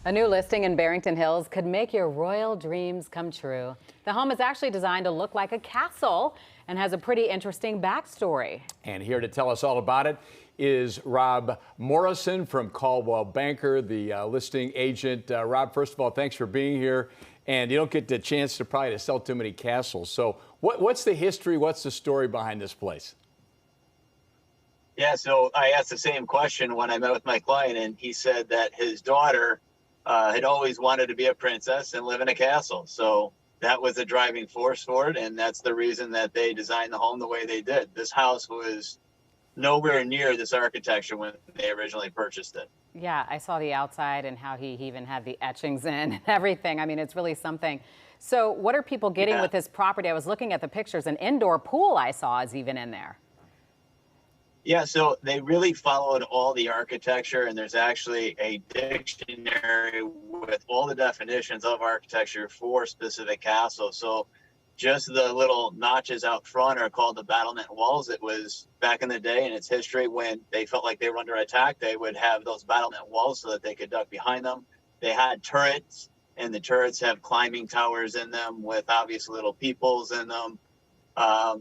A new listing in Barrington Hills could make your royal dreams come true. The home is actually designed to look like a castle and has a pretty interesting backstory. And here to tell us all about it is Rob Morrison from Caldwell Banker, the listing agent. Rob, first of all, thanks for being here. And you don't get the chance to sell too many castles. So what's the history? What's the story behind this place? Yeah, so I asked the same question when I met with my client, and he said that his daughter had always wanted to be a princess and live in a castle. So that was the driving force for it, and that's the reason that they designed the home the way they did. This house was nowhere near this architecture when they originally purchased it. Yeah, I saw the outside and how he even had the etchings in and everything. I mean, it's really something. So what are people getting with this property? I was looking at the pictures. An indoor pool I saw is even in there. Yeah, so they really followed all the architecture, and there's actually a dictionary with all the definitions of architecture for specific castles. So just the little notches out front are called the battlement walls. It was back in the day in its history when they felt like they were under attack, they would have those battlement walls so that they could duck behind them. They had turrets, and the turrets have climbing towers in them with obvious little peepholes in them.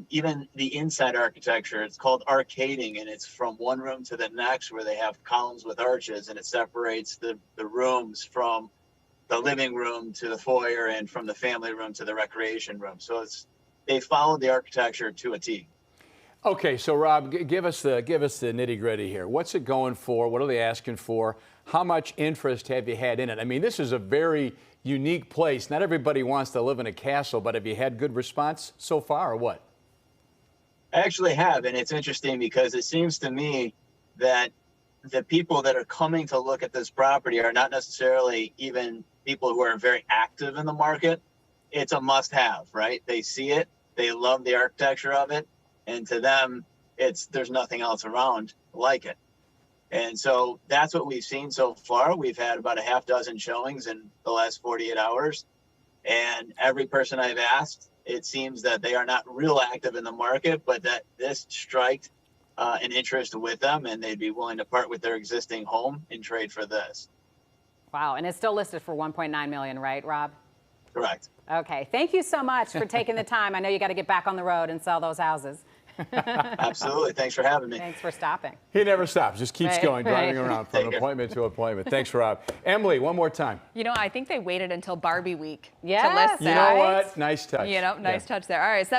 Even the inside architecture, it's called arcading, and it's from one room to the next where they have columns with arches, and it separates the rooms from the living room to the foyer and from the family room to the recreation room. So they followed the architecture to a T. Okay, so Rob, give us the nitty gritty here. What's it going for? What are they asking for? How much interest have you had in it? I mean, this is a very unique place. Not everybody wants to live in a castle, but have you had good response so far or what? I actually have, and it's interesting because it seems to me that the people that are coming to look at this property are not necessarily even people who are very active in the market. It's a must-have, right? They see it, they love the architecture of it, and to them, there's nothing else around like it. And so that's what we've seen so far. We've had about a half dozen showings in the last 48 hours. And every person I've asked, it seems that they are not real active in the market, but that this striked an interest with them, and they'd be willing to part with their existing home in trade for this. Wow, and it's still listed for $1.9 million, right, Rob? Correct. Okay, thank you so much for taking the time. I know you got to get back on the road and sell those houses. Absolutely. Thanks for having me. Thanks for stopping. He never stops, just keeps going, driving around from Take care. appointment to appointment. Thanks, Rob. Emily, one more time. You know, I think they waited until Barbie week to Yes, list You that. know what? Nice touch. You know, nice touch there. All right.